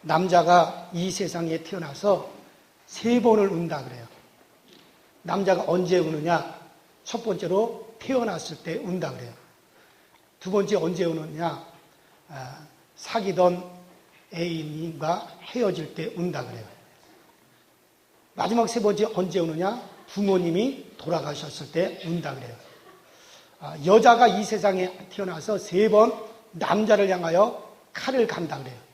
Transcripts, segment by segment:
남자가 이 세상에 태어나서 3번을 운다 그래요. 남자가 언제 우느냐? 첫 번째로 태어났을 때 운다 그래요. 두 번째 언제 우느냐? 사귀던 애인과 헤어질 때 운다 그래요. 마지막 3번째 언제 우느냐? 부모님이 돌아가셨을 때 운다 그래요. 여자가 이 세상에 태어나서 3번 남자를 향하여 칼을 간다 그래요.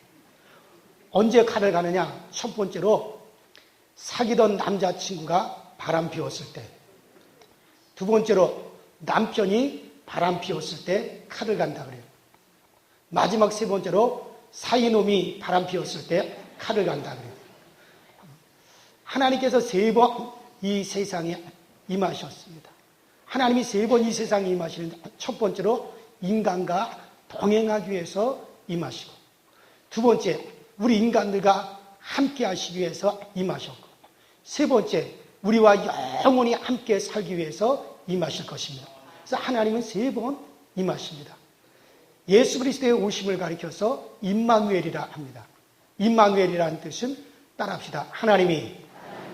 언제 칼을 가느냐? 첫 번째로 사귀던 남자친구가 바람 피웠을 때, 두 번째로 남편이 바람 피웠을 때 칼을 간다 그래요. 마지막 3번째로 사이놈이 바람 피웠을 때 칼을 간다 그래요. 하나님께서 3번 이 세상에 임하셨습니다. 하나님이 3번 이 세상에 임하시는데, 첫 번째로 인간과 동행하기 위해서 임하시고, 두 번째 우리 인간들과 함께 하시기 위해서 임하셨고, 세 번째 우리와 영원히 함께 살기 위해서 임하실 것입니다. 그래서 하나님은 3번 임하십니다. 예수 그리스도의 오심을 가리켜서 임마누엘이라 합니다. 임마누엘이라는 뜻은 따라합시다. 하나님이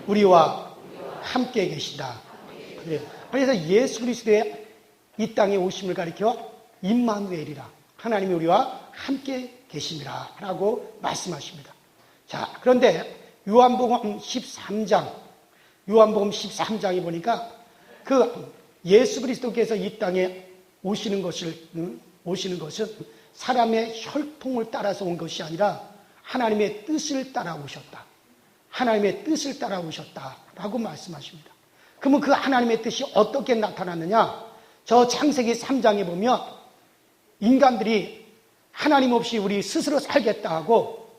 우리와 함께 계시다. 그래서 예수 그리스도의 이 땅에 오심을 가리켜 임마누엘이라, 하나님이 우리와 함께 계십니다 라고 말씀하십니다. 자, 그런데 요한복음 13장에 보니까 그 예수 그리스도께서 이 땅에 오시는 것은 사람의 혈통을 따라서 온 것이 아니라 하나님의 뜻을 따라 오셨다. 하나님의 뜻을 따라 오셨다라고 말씀하십니다. 그러면 그 하나님의 뜻이 어떻게 나타났느냐? 저 창세기 3장에 보면 인간들이 하나님 없이 우리 스스로 살겠다 하고,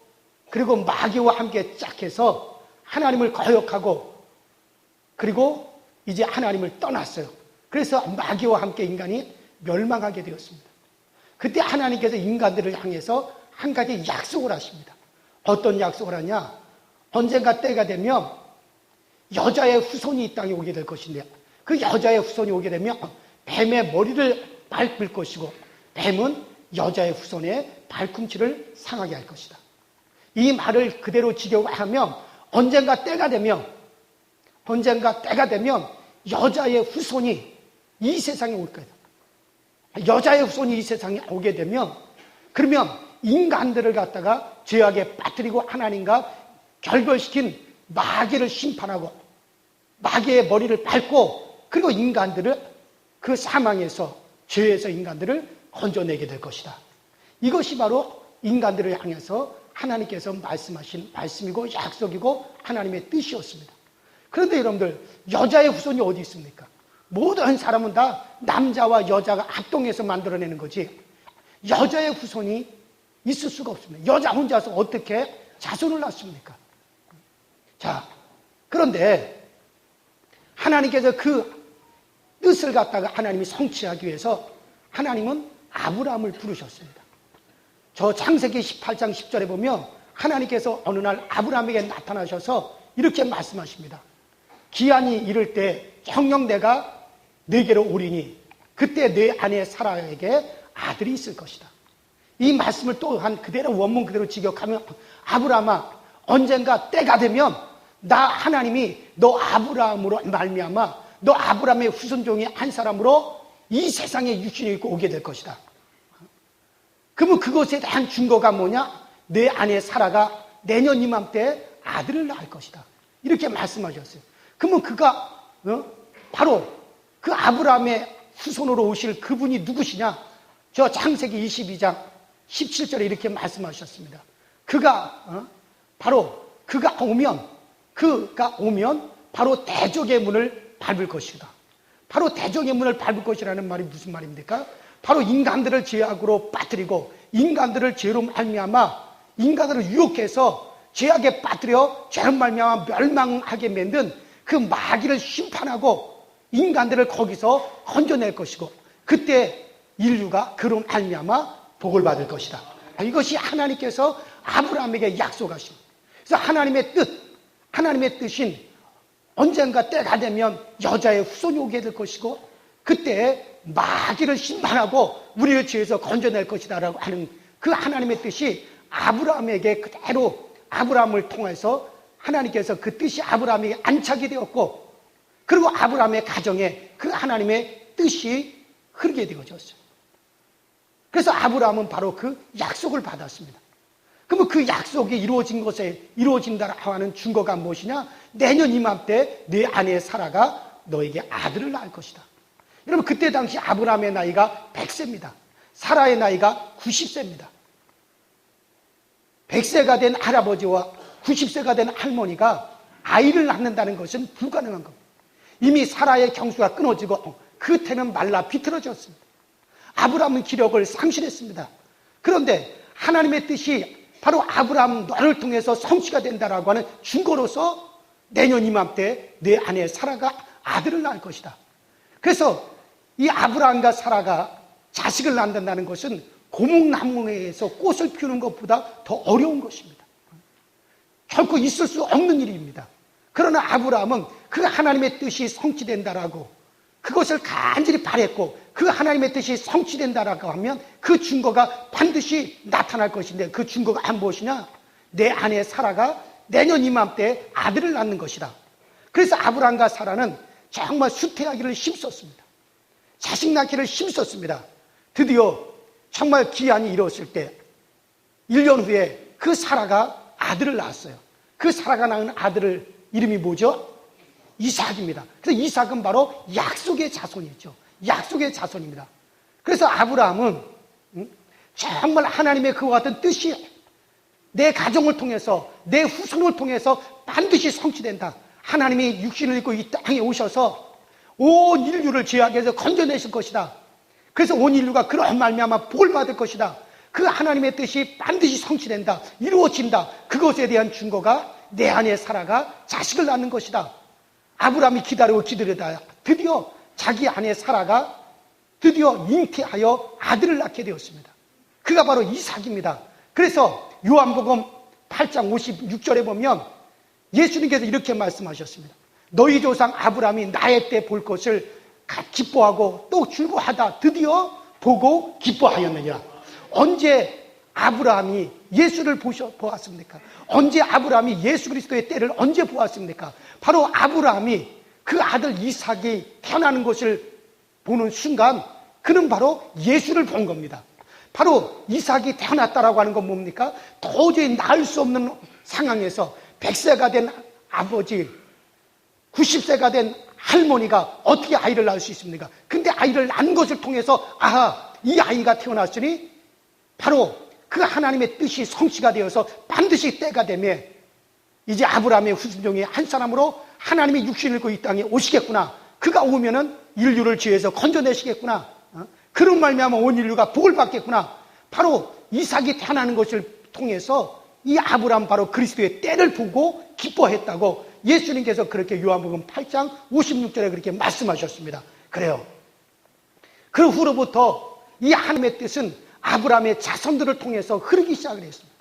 그리고 마귀와 함께 짝해서 하나님을 거역하고, 그리고 이제 하나님을 떠났어요. 그래서 마귀와 함께 인간이 멸망하게 되었습니다. 그때 하나님께서 인간들을 향해서 한 가지 약속을 하십니다. 어떤 약속을 하냐? 언젠가 때가 되면 여자의 후손이 이 땅에 오게 될 것인데, 그 여자의 후손이 오게 되면 뱀의 머리를 밟을 것이고, 뱀은 여자의 후손의 발꿈치를 상하게 할 것이다. 이 말을 그대로 직역하면 언젠가 때가 되면 여자의 후손이 이 세상에 올 거다. 여자의 후손이 이 세상에 오게 되면, 그러면 인간들을 갖다가 죄악에 빠뜨리고 하나님과 결별시킨 마귀를 심판하고, 마귀의 머리를 밟고, 그리고 인간들을 그 사망에서, 죄에서 인간들을 건져내게 될 것이다. 이것이 바로 인간들을 향해서 하나님께서 말씀하신 말씀이고 약속이고 하나님의 뜻이었습니다. 그런데 여러분들, 여자의 후손이 어디 있습니까? 모든 사람은 다 남자와 여자가 합동해서 만들어내는 거지, 여자의 후손이 있을 수가 없습니다. 여자 혼자서 어떻게 자손을 낳습니까? 자, 그런데 하나님께서 그 뜻을 갖다가 하나님이 성취하기 위해서 하나님은 아브라함을 부르셨습니다. 저 창세기 18장 10절에 보면 하나님께서 어느 날 아브라함에게 나타나셔서 이렇게 말씀하십니다. 기한이 이를 때 정녕 내가 네게로 오리니 그때 네 아내 사라에게 아들이 있을 것이다. 이 말씀을 또한 그대로 원문 그대로 직역하면, 아브라함아, 언젠가 때가 되면 나 하나님이 너 아브라함으로 말미암아 너 아브라함의 후손 중에 한 사람으로 이 세상에 육신이 있고 오게 될 것이다. 그러면 그것에 대한 증거가 뭐냐? 내 아내 사라가 내년 이맘때 아들을 낳을 것이다. 이렇게 말씀하셨어요. 그러면 그가 바로 그 아브라함의 후손으로 오실 그분이 누구시냐? 저 창세기 22장 17절에 이렇게 말씀하셨습니다. 그가 오면 바로 대적의 문을 밟을 것이다. 바로 대적의 문을 밟을 것이라는 말이 무슨 말입니까? 바로 인간들을 죄악으로 빠뜨리고 인간들을 죄로 말미암아 인간들을 유혹해서 죄악에 빠뜨려 죄로 말미암아 멸망하게 만든 그 마귀를 심판하고 인간들을 거기서 건져낼 것이고, 그때 인류가 그런 말미암아 복을 받을 것이다. 이것이 하나님께서 아브라함에게 약속하신, 그래서 하나님의 뜻인 언젠가 때가 되면 여자의 후손이 오게 될 것이고, 그때 마귀를 심판하고 우리를 죄에서 건져낼 것이다 라고 하는 그 하나님의 뜻이 아브라함에게 그대로 아브라함을 통해서 하나님께서 그 뜻이 아브라함에게 안착이 되었고, 그리고 아브라함의 가정에 그 하나님의 뜻이 흐르게 되어졌어요. 그래서 아브라함은 바로 그 약속을 받았습니다. 그러면 그 약속이 이루어진 것에 이루어진다라고 하는 증거가 무엇이냐? 내년 이맘때 네 아내 사라가 너에게 아들을 낳을 것이다. 여러분, 그때 당시 아브라함의 나이가 100세입니다. 사라의 나이가 90세입니다. 100세가 된 할아버지와 90세가 된 할머니가 아이를 낳는다는 것은 불가능한 겁니다. 이미 사라의 경수가 끊어지고 그 태는 말라 비틀어졌습니다. 아브라함은 기력을 상실했습니다. 그런데 하나님의 뜻이 바로 아브라함 너를 통해서 성취가 된다라고 하는 증거로서 내년 이맘때 내 아내 사라가 아들을 낳을 것이다. 그래서 이 아브라함과 사라가 자식을 낳는다는 것은 고목나무에서 꽃을 피우는 것보다 더 어려운 것입니다. 결코 있을 수 없는 일입니다. 그러나 아브라함은 그 하나님의 뜻이 성취된다라고 그것을 간절히 바랬고, 그 하나님의 뜻이 성취된다라고 하면 그 증거가 반드시 나타날 것인데, 그 증거가 무엇이냐? 내 아내 사라가 내년 이맘때 아들을 낳는 것이다. 그래서 아브라함과 사라는 정말 수태하기를 힘썼습니다. 자식 낳기를 힘썼습니다. 드디어 정말 기한이 이뤘을 때 1년 후에 그 사라가 아들을 낳았어요. 그 사라가 낳은 아들을 이름이 뭐죠? 이삭입니다. 그래서 이삭은 바로 약속의 자손이죠. 약속의 자손입니다. 그래서 아브라함은 정말 하나님의 그와 같은 뜻이 내 가정을 통해서, 내 후손을 통해서 반드시 성취된다. 하나님이 육신을 입고 이 땅에 오셔서 온 인류를 죄악에서 건져내실 것이다. 그래서 온 인류가 그런 말미암아 복을 받을 것이다. 그 하나님의 뜻이 반드시 성취된다. 이루어진다. 그것에 대한 증거가 내 아내 사라가 자식을 낳는 것이다. 아브라함이 기다리다 드디어 자기 아내 사라가 드디어 잉태하여 아들을 낳게 되었습니다. 그가 바로 이삭입니다. 그래서 요한복음 8장 56절에 보면 예수님께서 이렇게 말씀하셨습니다. 너희 조상 아브라함이 나의 때 볼 것을 기뻐하고 또 즐거워하다 드디어 보고 기뻐하였느니라. 언제 아브라함이 예수를 보았습니까? 언제 아브라함이 예수 그리스도의 때를 언제 보았습니까? 바로 아브라함이 그 아들 이삭이 태어나는 것을 보는 순간 그는 바로 예수를 본 겁니다. 바로 이삭이 태어났다라고 하는 건 뭡니까? 도저히 낳을 수 없는 상황에서 100세가 된 아버지, 90세가 된 할머니가 어떻게 아이를 낳을 수 있습니까? 근데 아이를 낳은 것을 통해서 아하, 이 아이가 태어났으니 바로 그 하나님의 뜻이 성취가 되어서 반드시 때가 되면 이제 아브라함의 후손 중에 한 사람으로 하나님이 육신을 입고 이 땅에 오시겠구나. 그가 오면은 인류를 죄에서 건져내시겠구나. 그런 말미암아 온 인류가 복을 받겠구나. 바로 이삭이 태어나는 것을 통해서 이 아브라함 바로 그리스도의 때를 보고 기뻐했다고 예수님께서 그렇게 요한복음 8장 56절에 그렇게 말씀하셨습니다. 그래요. 그 후로부터 이 하나님의 뜻은 아브라함의 자손들을 통해서 흐르기 시작을 했습니다.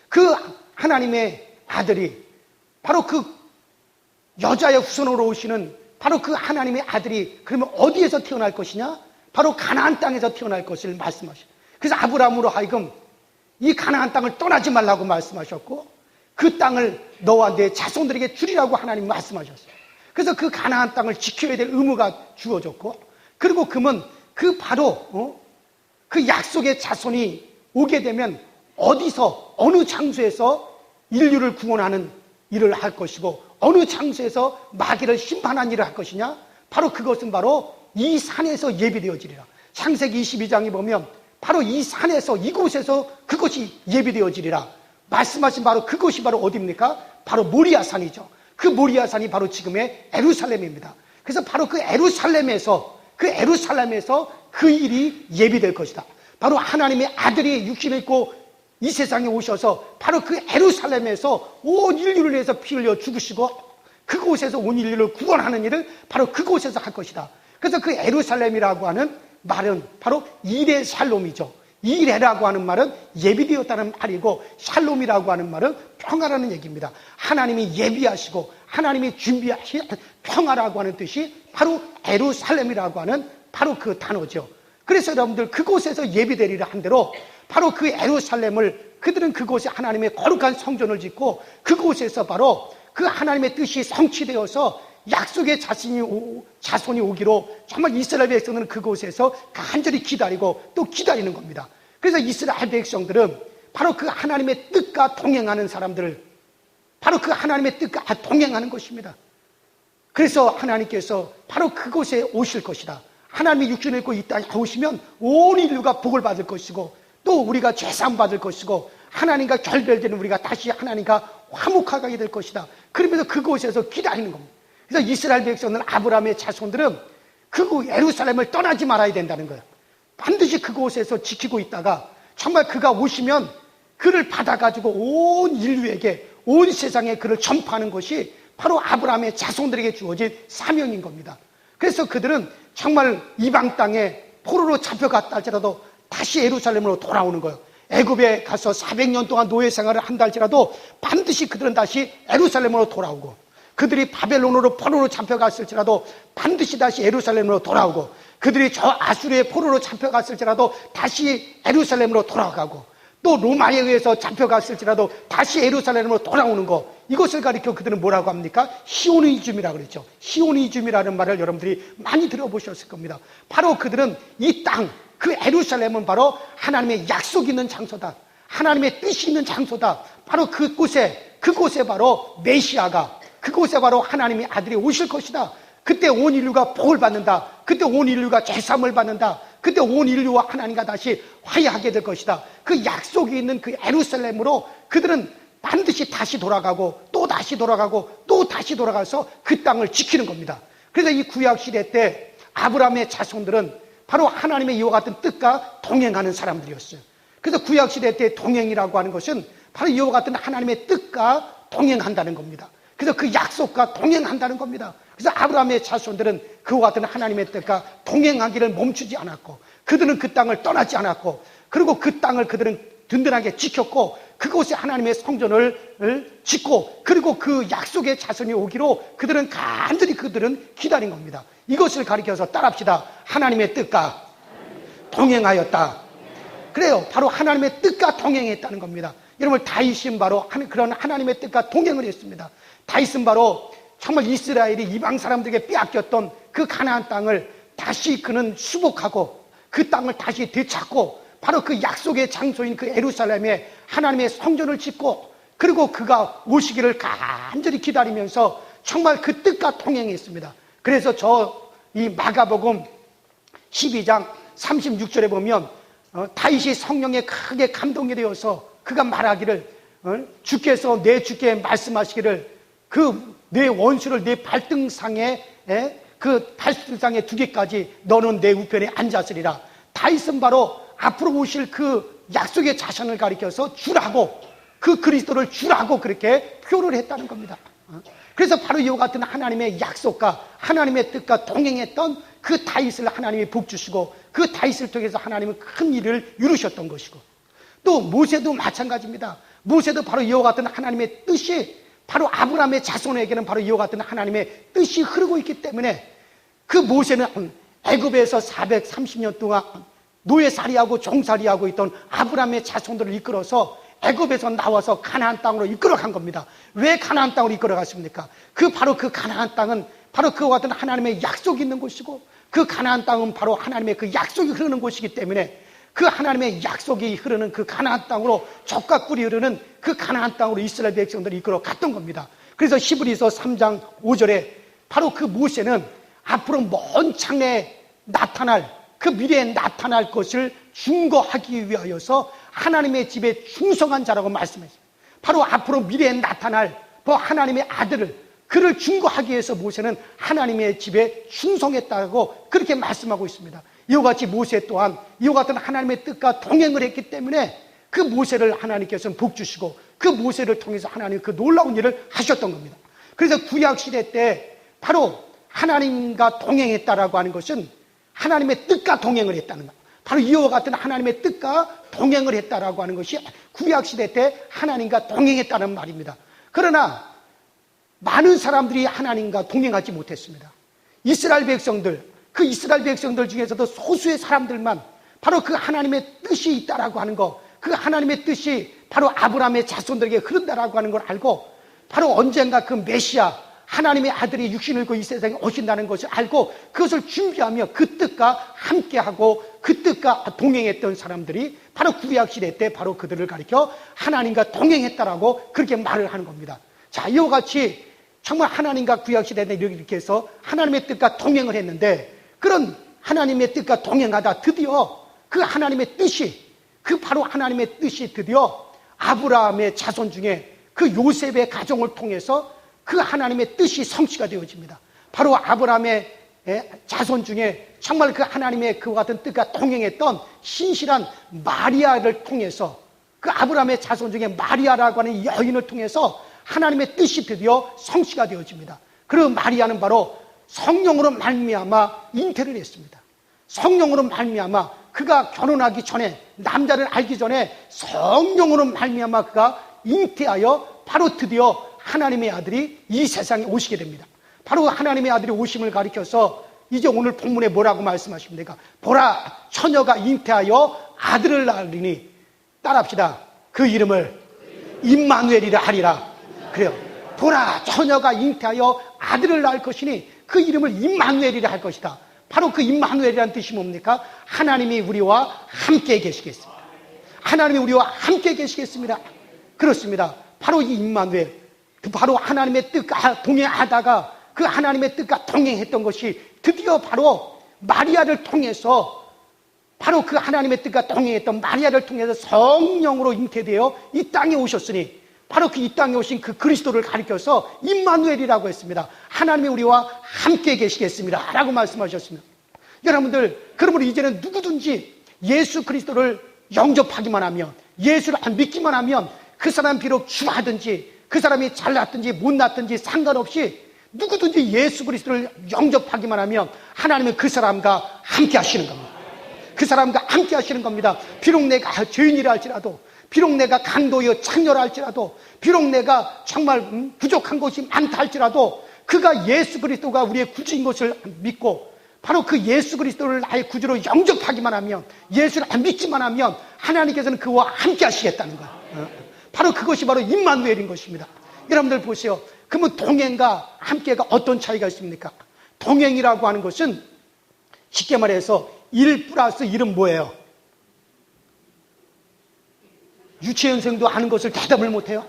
그 하나님의 아들이 바로 그 여자의 후손으로 오시는 바로 그 하나님의 아들이 그러면 어디에서 태어날 것이냐? 바로 가나안 땅에서 태어날 것을 말씀하셨어요. 그래서 아브라함으로 하여금 이 가나안 땅을 떠나지 말라고 말씀하셨고 그 땅을 너와 내 자손들에게 주리라고 하나님 말씀하셨어요. 그래서 그 가나안 땅을 지켜야 될 의무가 주어졌고 그리고 그러면 그 바로 그 약속의 자손이 오게 되면 어디서 어느 장소에서 인류를 구원하는 일을 할 것이고 어느 장소에서 마귀를 심판하는 일을 할 것이냐? 바로 그것은 바로 이 산에서 예비되어지리라. 창세기 22장에 보면 바로 이 산에서 이곳에서 그것이 예비되어지리라. 말씀하신 바로 그것이 바로 어디입니까? 바로 모리아산이죠. 그 모리아산이 바로 지금의 에루살렘입니다. 그래서 바로 그 에루살렘에서 그 일이 예비될 것이다. 바로 하나님의 아들이 육신을 입고 이 세상에 오셔서 바로 그 에루살렘에서 온 인류를 위해서 피 흘려 죽으시고 그곳에서 온 인류를 구원하는 일을 바로 그곳에서 할 것이다. 그래서 그 에루살렘이라고 하는 말은 바로 이레 샬롬이죠. 이레라고 하는 말은 예비되었다는 말이고 샬롬이라고 하는 말은 평화라는 얘기입니다. 하나님이 예비하시고 하나님이 준비하신 평화라고 하는 뜻이 바로 에루살렘이라고 하는 바로 그 단어죠. 그래서 여러분들 그곳에서 예비되리라 한 대로 바로 그 예루살렘을 그들은 그곳에 하나님의 거룩한 성전을 짓고 그곳에서 바로 그 하나님의 뜻이 성취되어서 약속의 자손이 오기로 정말 이스라엘 백성들은 그곳에서 간절히 기다리고 또 기다리는 겁니다. 그래서 이스라엘 백성들은 바로 그 하나님의 뜻과 동행하는 사람들을 바로 그 하나님의 뜻과 동행하는 것입니다. 그래서 하나님께서 바로 그곳에 오실 것이다. 하나님이 육신을 입고 이 땅에 오시면 온 인류가 복을 받을 것이고 또 우리가 죄사함 받을 것이고 하나님과 결별되는 우리가 다시 하나님과 화목하게 될 것이다. 그러면서 그곳에서 기다리는 겁니다. 그래서 이스라엘 백성들 아브라함의 자손들은 그 예루살렘을 떠나지 말아야 된다는 거예요. 반드시 그곳에서 지키고 있다가 정말 그가 오시면 그를 받아가지고 온 인류에게 온 세상에 그를 전파하는 것이 바로 아브라함의 자손들에게 주어진 사명인 겁니다. 그래서 그들은 정말 이방 땅에 포로로 잡혀갔다 할지라도 다시 예루살렘으로 돌아오는 거예요. 애굽에 가서 400년 동안 노예 생활을 한다 할지라도 반드시 그들은 다시 예루살렘으로 돌아오고 그들이 바벨론으로 포로로 잡혀갔을지라도 반드시 다시 예루살렘으로 돌아오고 그들이 저 아수르의 포로로 잡혀갔을지라도 다시 예루살렘으로 돌아가고 또 로마에 의해서 잡혀갔을지라도 다시 예루살렘으로 돌아오는 거, 이것을 가리켜 그들은 뭐라고 합니까? 시온이즘이라고 그랬죠. 시온이즘이라는 말을 여러분들이 많이 들어보셨을 겁니다. 바로 그들은 이 땅, 그 예루살렘은 바로 하나님의 약속이 있는 장소다. 하나님의 뜻이 있는 장소다. 바로 그곳에 바로 메시아가, 그곳에 바로 하나님의 아들이 오실 것이다. 그때 온 인류가 복을 받는다. 그때 온 인류가 죄사함을 받는다. 그때 온 인류와 하나님과 다시 화해하게 될 것이다. 그 약속이 있는 그 예루살렘으로 그들은 반드시 다시 돌아가고 또 다시 돌아가고 또 다시 돌아가서 그 땅을 지키는 겁니다. 그래서 이 구약시대 때 아브라함의 자손들은 바로 하나님의 이와 같은 뜻과 동행하는 사람들이었어요. 그래서 구약시대 때 동행이라고 하는 것은 바로 이와 같은 하나님의 뜻과 동행한다는 겁니다. 그래서 그 약속과 동행한다는 겁니다. 그래서 아브라함의 자손들은 그와 같은 하나님의 뜻과 동행하기를 멈추지 않았고 그들은 그 땅을 떠나지 않았고 그리고 그 땅을 그들은 든든하게 지켰고 그곳에 하나님의 성전을 짓고 그리고 그 약속의 자손이 오기로 그들은 간절히 기다린 겁니다. 이것을 가리켜서 따라합시다. 하나님의 뜻과 동행하였다. 그래요. 바로 하나님의 뜻과 동행했다는 겁니다. 여러분, 다윗은 바로 그런 하나님의 뜻과 동행을 했습니다. 다윗은 바로 정말 이스라엘이 이방 사람들에게 빼앗겼던 그 가나안 땅을 다시 그는 수복하고 그 땅을 다시 되찾고 바로 그 약속의 장소인 그 예루살렘에 하나님의 성전을 짓고 그리고 그가 오시기를 간절히 기다리면서 정말 그 뜻과 동행했습니다. 그래서 이 마가복음 12장 36절에 보면 다윗이 성령에 크게 감동이 되어서 그가 말하기를 주께서 내 주께 말씀하시기를 내 원수를 내 발등상에 그 발등상에 두기까지 너는 내 우편에 앉았으리라. 다윗은 바로 앞으로 오실 그 약속의 자손을 가리켜서 주라고 그 그리스도를 주라고 그렇게 표를 했다는 겁니다. 그래서 바로 이와 같은 하나님의 약속과 하나님의 뜻과 동행했던 그 다윗을 하나님이 복주시고 그 다윗을 통해서 하나님은 큰 일을 이루셨던 것이고 또 모세도 마찬가지입니다. 모세도 바로 이와 같은 하나님의 뜻이 바로 아브라함의 자손에게는 바로 이와 같은 하나님의 뜻이 흐르고 있기 때문에 그 모세는 애굽에서 430년 동안 노예살이하고 종살이하고 있던 아브라함의 자손들을 이끌어서 애굽에서 나와서 가나안 땅으로 이끌어간 겁니다. 왜 가나안 땅으로 이끌어갔습니까? 바로 그 가나안 땅은 바로 그와 같은 하나님의 약속이 있는 곳이고 그 가나안 땅은 바로 하나님의 그 약속이 흐르는 곳이기 때문에 그 하나님의 약속이 흐르는 그 가나안 땅으로 젖과 꿀이 흐르는 그 가나안 땅으로 이스라엘 백성들이 이끌어 갔던 겁니다. 그래서 히브리서 3장 5절에 바로 그 모세는 앞으로 먼 장래에 나타날 그 미래에 나타날 것을 증거하기 위하여서 하나님의 집에 충성한 자라고 말씀했습니다. 바로 앞으로 미래에 나타날 하나님의 아들을 그를 증거하기 위해서 모세는 하나님의 집에 충성했다고 그렇게 말씀하고 있습니다. 이와 같이 모세 또한 이와 같은 하나님의 뜻과 동행을 했기 때문에 그 모세를 하나님께서는 복주시고 그 모세를 통해서 하나님 그 놀라운 일을 하셨던 겁니다. 그래서 구약시대 때 바로 하나님과 동행했다라고 하는 것은 하나님의 뜻과 동행을 했다는 것. 바로 이와 같은 하나님의 뜻과 동행을 했다라고 하는 것이 구약시대 때 하나님과 동행했다는 말입니다. 그러나 많은 사람들이 하나님과 동행하지 못했습니다. 이스라엘 백성들 중에서도 소수의 사람들만 바로 그 하나님의 뜻이 있다라고 하는 거, 그 하나님의 뜻이 바로 아브라함의 자손들에게 흐른다라고 하는 걸 알고, 바로 언젠가 그 메시아 하나님의 아들이 육신을 입고 이 세상에 오신다는 것을 알고 그것을 준비하며 그 뜻과 함께하고 그 뜻과 동행했던 사람들이 바로 구약시대 때 바로 그들을 가리켜 하나님과 동행했다라고 그렇게 말을 하는 겁니다. 자, 이와 같이 정말 하나님과 구약시대 때 이렇게 해서 하나님의 뜻과 동행을 했는데, 그런 하나님의 뜻과 동행하다 드디어 그 하나님의 뜻이, 그 바로 하나님의 뜻이 드디어 아브라함의 자손 중에 그 요셉의 가정을 통해서 그 하나님의 뜻이 성취가 되어집니다. 바로 아브라함의 자손 중에 정말 그 하나님의 그와 같은 뜻과 동행했던 신실한 마리아를 통해서, 그 아브라함의 자손 중에 마리아라고 하는 여인을 통해서 하나님의 뜻이 드디어 성취가 되어집니다. 그 마리아는 바로 성령으로 말미암아 잉태를 했습니다. 성령으로 말미암아 그가 결혼하기 전에, 남자를 알기 전에 성령으로 말미암아 그가 잉태하여 바로 드디어 하나님의 아들이 이 세상에 오시게 됩니다. 바로 하나님의 아들이 오심을 가리켜서 이제 오늘 본문에 뭐라고 말씀하십니까? 보라, 처녀가 잉태하여 아들을 낳으리니, 따라합시다. 그 이름을 임마누엘이라 하리라. 그래요. 보라, 처녀가 잉태하여 아들을 낳을 것이니 그 이름을 임마누엘이라 할 것이다. 바로 그 임마누엘이라는 뜻이 뭡니까? 하나님이 우리와 함께 계시겠습니다. 하나님이 우리와 함께 계시겠습니다. 그렇습니다. 바로 이 임마누엘, 바로 하나님의 뜻과 동행하다가 그 하나님의 뜻과 동행했던 것이 드디어 바로 마리아를 통해서, 바로 그 하나님의 뜻과 동행했던 마리아를 통해서 성령으로 잉태되어 이 땅에 오셨으니, 바로 그 이 땅에 오신 그 그리스도를 가리켜서 임마누엘이라고 했습니다. 하나님이 우리와 함께 계시겠습니다 라고 말씀하셨습니다. 여러분들, 그러므로 이제는 누구든지 예수 그리스도를 영접하기만 하면, 예수를 믿기만 하면 그 사람 비록 주하든지 그 사람이 잘났든지 못났든지 상관없이 누구든지 예수 그리스도를 영접하기만 하면 하나님은 그 사람과 함께 하시는 겁니다. 그 사람과 함께 하시는 겁니다. 비록 내가 죄인이라 할지라도, 비록 내가 강도여 창녀라 할지라도, 비록 내가 정말 부족한 것이 많다 할지라도, 그가 예수 그리스도가 우리의 구주인 것을 믿고 바로 그 예수 그리스도를 나의 구주로 영접하기만 하면, 예수를 믿기만 하면 하나님께서는 그와 함께 하시겠다는 거예요. 바로 그것이 바로 임마누엘인 것입니다. 여러분들 보세요. 그러면 동행과 함께가 어떤 차이가 있습니까? 동행이라고 하는 것은 쉽게 말해서 1 플러스 1은 뭐예요? 유치원생도 아는 것을 대답을 못해요.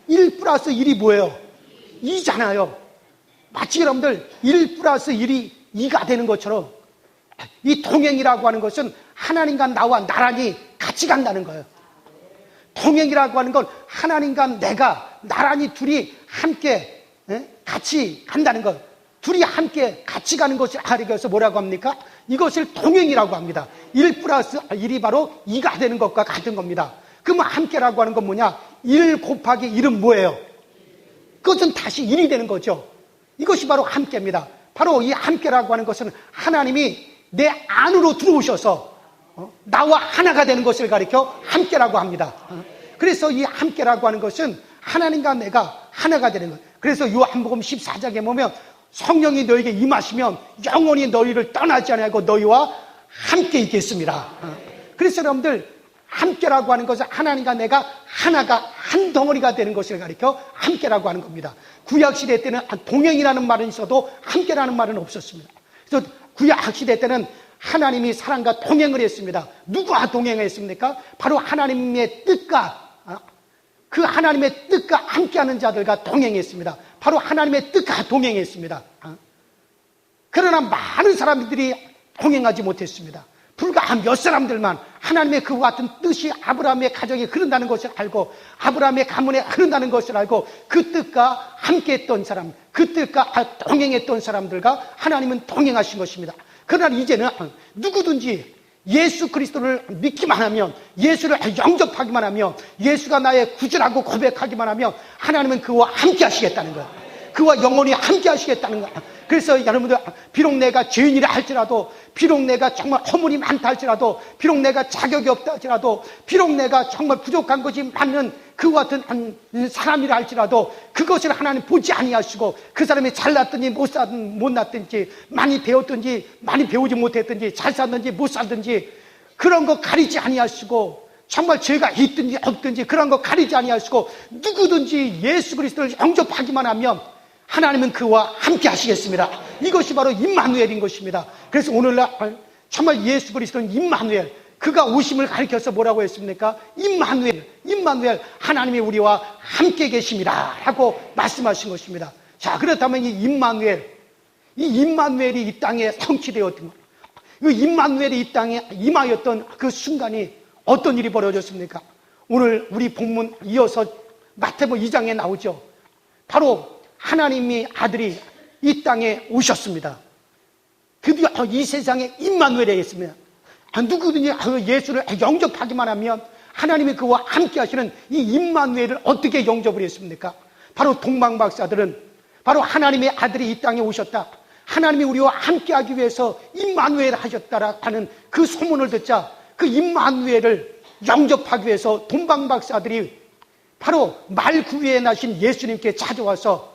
1 플러스 1이 뭐예요? 2잖아요. 마치 여러분들 1 플러스 1이 2가 되는 것처럼 이 동행이라고 하는 것은 하나님과 나와 나란히 같이 간다는 거예요. 동행이라고 하는 건 하나님과 내가 나란히 둘이 함께 같이 간다는 것, 둘이 함께 같이 가는 것을 가리켜서 뭐라고 합니까? 이것을 동행이라고 합니다. 1 플러스 1이 바로 2가 되는 것과 같은 겁니다. 그러면 함께라고 하는 건 뭐냐? 1 곱하기 1은 뭐예요? 그것은 다시 1이 되는 거죠. 이것이 바로 함께입니다. 바로 이 함께라고 하는 것은 하나님이 내 안으로 들어오셔서 나와 하나가 되는 것을 가리켜 함께라고 합니다. 그래서 이 함께라고 하는 것은 하나님과 내가 하나가 되는 것. 그래서 요한복음 14장에 보면 성령이 너에게 임하시면 영원히 너희를 떠나지 아니하고 너희와 함께 있겠습니다. 그래서 여러분들, 함께라고 하는 것은 하나님과 내가 하나가 한 덩어리가 되는 것을 가리켜 함께라고 하는 겁니다. 구약시대 때는 동행이라는 말은 있어도 함께라는 말은 없었습니다. 그래서 구약시대 때는 하나님이 사람과 동행을 했습니다. 누구와 동행했습니까? 바로 하나님의 뜻과, 그 하나님의 뜻과 함께하는 자들과 동행했습니다. 바로 하나님의 뜻과 동행했습니다. 그러나 많은 사람들이 동행하지 못했습니다. 불과 몇 사람들만 하나님의 그와 같은 뜻이 아브라함의 가정에 흐른다는 것을 알고, 아브라함의 가문에 흐른다는 것을 알고 그 뜻과 함께했던 사람, 그 뜻과 동행했던 사람들과 하나님은 동행하신 것입니다. 그러나 이제는 누구든지 예수 그리스도를 믿기만 하면, 예수를 영접하기만 하면, 예수가 나의 구주라고 고백하기만 하면 하나님은 그와 함께 하시겠다는 거예요. 그와 영원히 함께 하시겠다는 거예요. 그래서 여러분들, 비록 내가 죄인이라 할지라도, 비록 내가 정말 허물이 많다 할지라도, 비록 내가 자격이 없다 할지라도, 비록 내가 정말 부족한 것이 많은 그와 같은 사람이라 할지라도 그것을 하나님 보지 아니하시고, 그 사람이 잘났든지 못났든지, 많이 배웠든지 많이 배우지 못했든지, 잘 살든지 못 살든지, 그런 거 가리지 아니하시고 정말 죄가 있든지 없든지 그런 거 가리지 아니하시고 누구든지 예수 그리스도를 영접하기만 하면 하나님은 그와 함께 하시겠습니다. 이것이 바로 임마누엘인 것입니다. 그래서 오늘날 정말 예수 그리스도는 임마누엘, 그가 오심을 가리켜서 뭐라고 했습니까? 임마누엘, 하나님이 우리와 함께 계십니다 라고 말씀하신 것입니다. 자, 그렇다면 이 임마누엘이 이 땅에 성취되었던 것, 이 임마누엘이 이 땅에 임하였던 그 순간이 어떤 일이 벌어졌습니까? 오늘 우리 본문 이어서 마태복음 2장에 나오죠. 바로 하나님의 아들이 이 땅에 오셨습니다. 드디어 이 세상에 임마누엘이 있습니다. 누구든지 예수를 영접하기만 하면 하나님이 그와 함께 하시는 이 임마누엘을 어떻게 영접을 했습니까? 바로 동방박사들은 바로 하나님의 아들이 이 땅에 오셨다, 하나님이 우리와 함께 하기 위해서 임마누엘 하셨다라고 하는 그 소문을 듣자 그 임마누엘을 영접하기 위해서 동방박사들이 바로 말구유에 나신 예수님께 찾아와서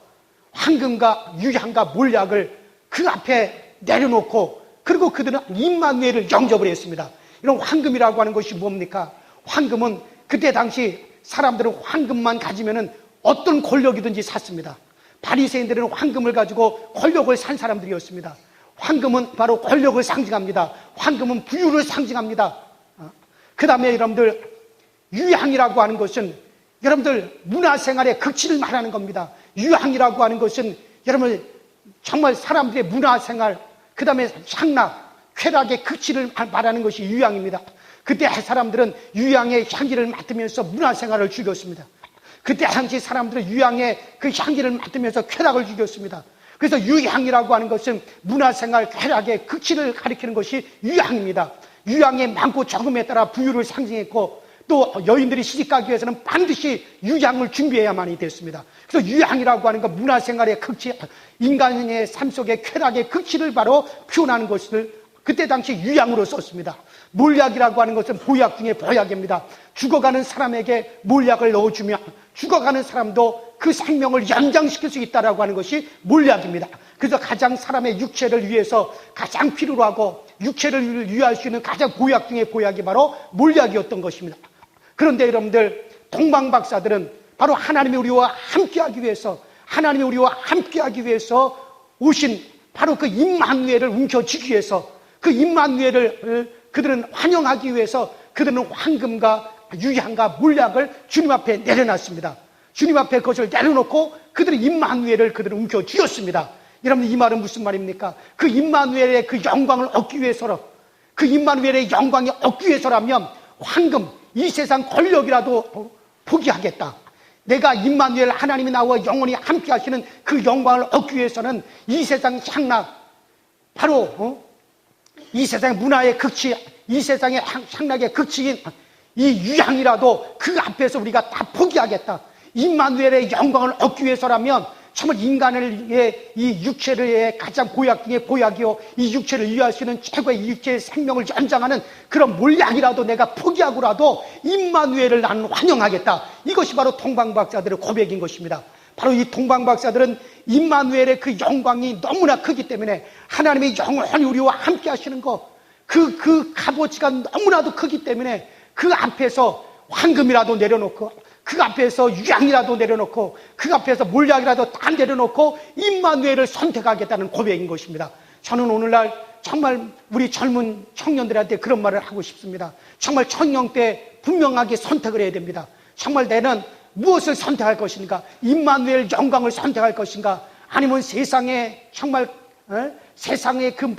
황금과 유향과 몰약을 그 앞에 내려놓고 그리고 그들은 임마누엘을 영접을 했습니다. 이런 황금이라고 하는 것이 뭡니까? 황금은 그때 당시 사람들은 황금만 가지면은 어떤 권력이든지 샀습니다. 바리새인들은 황금을 가지고 권력을 산 사람들이었습니다. 황금은 바로 권력을 상징합니다. 황금은 부유를 상징합니다. 그 다음에 여러분들 유향이라고 하는 것은 여러분들 문화생활의 극치를 말하는 겁니다. 유향이라고 하는 것은 여러분 정말 사람들의 문화생활, 그 다음에 향락, 쾌락의 극치를 말하는 것이 유향입니다. 그때 사람들은 유향의 향기를 맡으면서 문화생활을 즐겼습니다. 그때 당시 사람들은 유향의 그 향기를 맡으면서 쾌락을 즐겼습니다. 그래서 유향이라고 하는 것은 문화생활, 쾌락의 극치를 가리키는 것이 유향입니다. 유향의 많고 적음에 따라 부유를 상징했고 또 여인들이 시집가기 위해서는 반드시 유향을 준비해야만이 됐습니다. 그래서 유향이라고 하는 것, 문화생활의 극치, 인간의 삶 속의 쾌락의 극치를 바로 표현하는 것을 그때 당시 유향으로 썼습니다. 몰약이라고 하는 것은 보약 중에 보약입니다. 죽어가는 사람에게 몰약을 넣어주면 죽어가는 사람도 그 생명을 연장시킬 수 있다라고 하는 것이 몰약입니다. 그래서 가장 사람의 육체를 위해서 가장 필요로 하고 육체를 유의할 수 있는 가장 보약 중에 보약이 바로 몰약이었던 것입니다. 그런데 여러분들 동방박사들은 바로 하나님이 우리와 함께하기 위해서 오신 바로 그 임마누엘을 움켜쥐기 위해서 그 임마누엘을 그들은 환영하기 위해서 그들은 황금과 유향과 몰약을 주님 앞에 내려놨습니다. 주님 앞에 그것을 내려놓고 그들은 임마누엘을 그들은 움켜쥐었습니다. 여러분 이 말은 무슨 말입니까? 그 임마누엘의 그 영광을 얻기 위해서라면 황금, 이 세상 권력이라도 포기하겠다. 내가 임마누엘 하나님이 나와 영원히 함께 하시는 그 영광을 얻기 위해서는 이 세상 향락, 바로 이 세상의 문화의 극치, 이 세상의 향락의 극치인 이 유향이라도 그 앞에서 우리가 다 포기하겠다. 임마누엘의 영광을 얻기 위해서라면 정말 인간의 이 육체의 가장 보약 중에 보약이요, 이 육체를 유의할 수 있는 최고의 육체의 생명을 연장하는 그런 몰약이라도 내가 포기하고라도 임마누엘을 나는 환영하겠다. 이것이 바로 동방박사들의 고백인 것입니다. 바로 이 동방박사들은 임마누엘의 그 영광이 너무나 크기 때문에 하나님의 영원히 우리와 함께 하시는 것, 그 값어치가 너무나도 크기 때문에 그 앞에서 황금이라도 내려놓고 그 앞에서 유향이라도 내려놓고 그 앞에서 몰약이라도 다 내려놓고 임마누엘을 선택하겠다는 고백인 것입니다. 저는 오늘날 정말 우리 젊은 청년들한테 그런 말을 하고 싶습니다. 정말 청년 때 분명하게 선택을 해야 됩니다. 정말 내는 무엇을 선택할 것인가? 임마누엘 영광을 선택할 것인가? 아니면 세상에 정말 세상의 그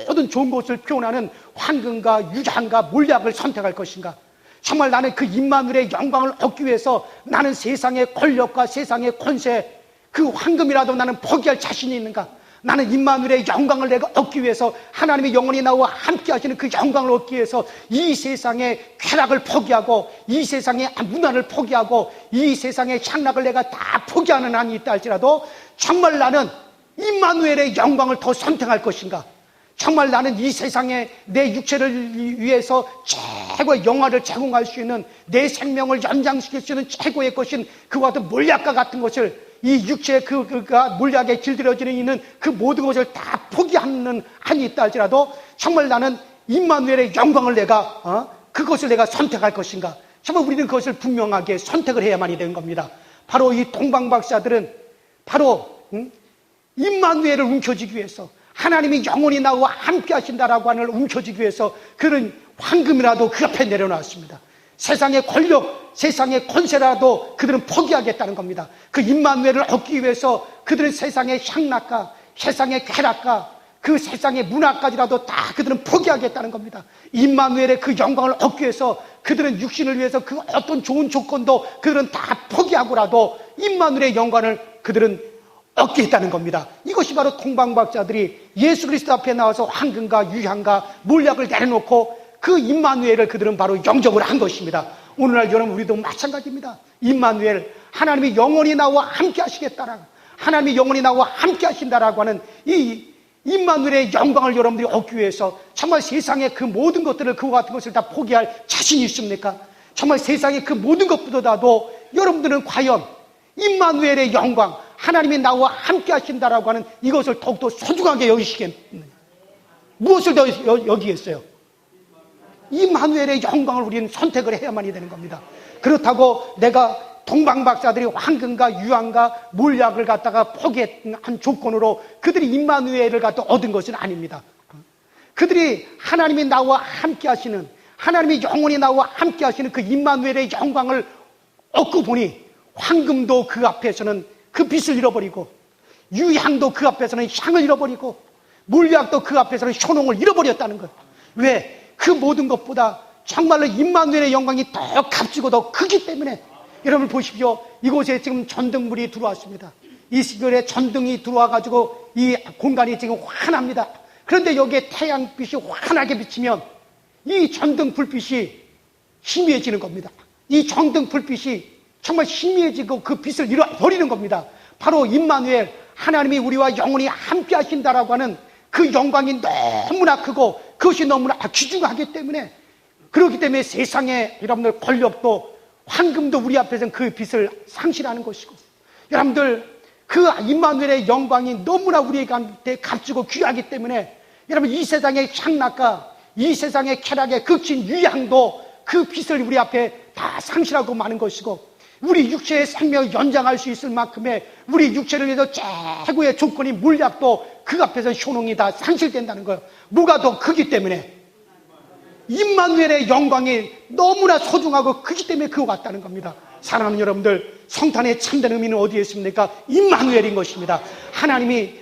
모든 좋은 것을 표현하는 황금과 유향과 몰약을 선택할 것인가? 정말 나는 그 임마누엘의 영광을 얻기 위해서 나는 세상의 권력과 세상의 권세, 그 황금이라도 나는 포기할 자신이 있는가? 나는 임마누엘의 영광을 내가 얻기 위해서 하나님의 영원히 나와 함께 하시는 그 영광을 얻기 위해서 이 세상의 쾌락을 포기하고 이 세상의 문화를 포기하고 이 세상의 향락을 내가 다 포기하는 한이 있다 할지라도 정말 나는 임마누엘의 영광을 더 선택할 것인가? 정말 나는 이 세상에 내 육체를 위해서 최고의 영화를 제공할 수 있는 내 생명을 연장시킬 수 있는 최고의 것인 그와 같은 몰약과 같은 것을 이 육체의 그가 몰약에 길들여지는 있는 그 모든 것을 다 포기하는 한이 있다 할지라도 정말 나는 임마누엘의 영광을 내가 그것을 내가 선택할 것인가? 정말 우리는 그것을 분명하게 선택을 해야만이 되는 겁니다. 바로 이 동방박사들은 바로 임마누엘을 움켜쥐기 위해서, 하나님이 영원히 나와 함께 하신다라고 하는 걸 움켜쥐기 위해서 그는 황금이라도 그 앞에 내려놨습니다. 세상의 권력, 세상의 권세라도 그들은 포기하겠다는 겁니다. 그 임마누엘을 얻기 위해서 그들은 세상의 향락과 세상의 쾌락과 그 세상의 문화까지라도 다 그들은 포기하겠다는 겁니다. 임마누엘의 그 영광을 얻기 위해서 그들은 육신을 위해서 그 어떤 좋은 조건도 그들은 다 포기하고라도 임마누엘의 영광을 그들은 얻겠다는 겁니다. 이것이 바로 동방박사들이 예수 그리스도 앞에 나와서 황금과 유향과 몰약을 내려놓고 그 임마누엘을 그들은 바로 영접을 한 것입니다. 오늘날 여러분 우리도 마찬가지입니다. 임마누엘, 하나님이 영원히 나와 함께 하시겠다라고, 하나님이 영원히 나와 함께 하신다라고 하는 이 임마누엘의 영광을 여러분들이 얻기 위해서 정말 세상의 그 모든 것들을, 그와 같은 것을 다 포기할 자신이 있습니까? 정말 세상의 그 모든 것보다도 여러분들은 과연 임마누엘의 영광, 하나님이 나와 함께 하신다라고 하는 이것을 더욱더 소중하게 여기시겠느냐? 무엇을 더 여기겠어요? 임마누엘의 영광을 우리는 선택을 해야만이 되는 겁니다. 그렇다고 내가 동방박사들이 황금과 유황과 몰약을 갖다가 포기한 조건으로 그들이 임마누엘을 갖다 얻은 것은 아닙니다. 그들이 하나님이 나와 함께 하시는, 하나님이 영원히 나와 함께 하시는 그 임마누엘의 영광을 얻고 보니 황금도 그 앞에서는 그 빛을 잃어버리고, 유향도 그 앞에서는 향을 잃어버리고, 몰약도 그 앞에서는 효능을 잃어버렸다는 것. 왜? 그 모든 것보다 정말로 임마누엘의 영광이 더 값지고 더 크기 때문에. 여러분 보십시오. 이곳에 지금 전등불이 들어왔습니다. 이 시절에 전등이 들어와가지고 이 공간이 지금 환합니다. 그런데 여기에 태양빛이 환하게 비치면 이 전등 불빛이 희미해지는 겁니다. 이 전등 불빛이 정말 희미해지고 그 빛을 잃어버리는 겁니다. 바로 임마누엘, 하나님이 우리와 영원히 함께 하신다라고 하는 그 영광이 너무나 크고 그것이 너무나 귀중하기 때문에, 그렇기 때문에 세상에 여러분들 권력도 황금도 우리 앞에서는 그 빛을 상실하는 것이고, 여러분들 그 임마누엘의 영광이 너무나 우리한테 값지고 귀하기 때문에 여러분 이 세상의 향락과 이 세상의 쾌락의 극진 유향도 그 빛을 우리 앞에 다 상실하고 마는 것이고, 우리 육체의 생명을 연장할 수 있을 만큼의 우리 육체를 위해서 최고의 조건이 몰약도 그 앞에서 효능이 다 상실된다는 거예요. 뭐가 더 크기 때문에? 임마누엘의 영광이 너무나 소중하고 크기 때문에 그거 같다는 겁니다. 사랑하는 여러분들, 성탄의 참된 의미는 어디에 있습니까? 임마누엘인 것입니다. 하나님이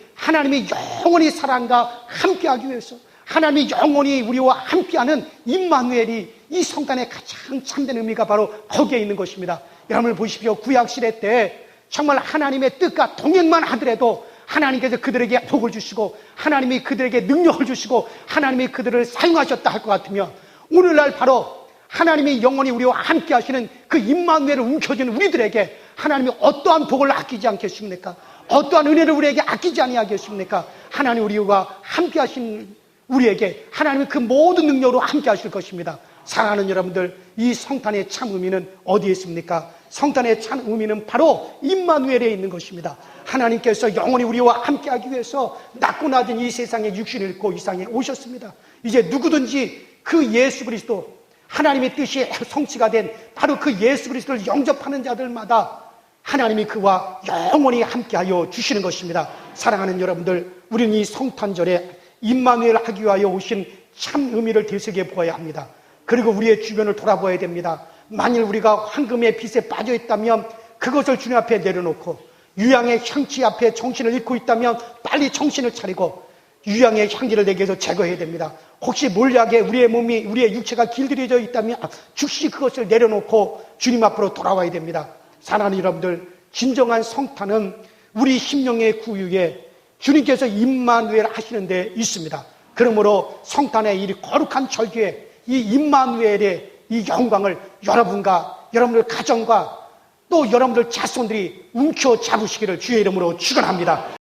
영원히 사랑과 함께하기 위해서, 하나님이 영원히 우리와 함께하는 임마누엘이 이 성탄의 가장 참된 의미가 바로 거기에 있는 것입니다. 여러분 보십시오. 구약시대 때 정말 하나님의 뜻과 동행만 하더라도 하나님께서 그들에게 복을 주시고 하나님이 그들에게 능력을 주시고 하나님이 그들을 사용하셨다 할 것 같으면, 오늘날 바로 하나님이 영원히 우리와 함께 하시는 그 임마누엘을 움켜쥐는 우리들에게 하나님이 어떠한 복을 아끼지 않겠습니까? 어떠한 은혜를 우리에게 아끼지 아니하겠습니까? 하나님 우리와 함께 하신 우리에게 하나님이 그 모든 능력으로 함께 하실 것입니다. 사랑하는 여러분들, 이 성탄의 참 의미는 어디에 있습니까? 성탄의 참 의미는 바로 임마누엘에 있는 것입니다. 하나님께서 영원히 우리와 함께하기 위해서 낮고 낮은 이 세상에 육신을 입고 이 세상에 오셨습니다. 이제 누구든지 그 예수 그리스도, 하나님의 뜻이 성취가 된 바로 그 예수 그리스도를 영접하는 자들마다 하나님이 그와 영원히 함께하여 주시는 것입니다. 사랑하는 여러분들, 우리는 이 성탄절에 임마누엘 하기 위하여 오신 참 의미를 되새겨 보아야 합니다. 그리고 우리의 주변을 돌아봐야 됩니다. 만일 우리가 황금의 빛에 빠져 있다면 그것을 주님 앞에 내려놓고, 유향의 향기 앞에 정신을 잃고 있다면 빨리 정신을 차리고 유향의 향기를 내게서 제거해야 됩니다. 혹시 몰약에 우리의 몸이, 우리의 육체가 길들여져 있다면 즉시 그것을 내려놓고 주님 앞으로 돌아와야 됩니다. 사랑하는 여러분들, 진정한 성탄은 우리 심령의 구유에 주님께서 임마누엘 하시는 데 있습니다. 그러므로 성탄의 이 거룩한 절기에 이 임마누엘의 이 영광을 여러분과 여러분들 가정과 또 여러분들 자손들이 움켜 잡으시기를 주의 이름으로 축원합니다.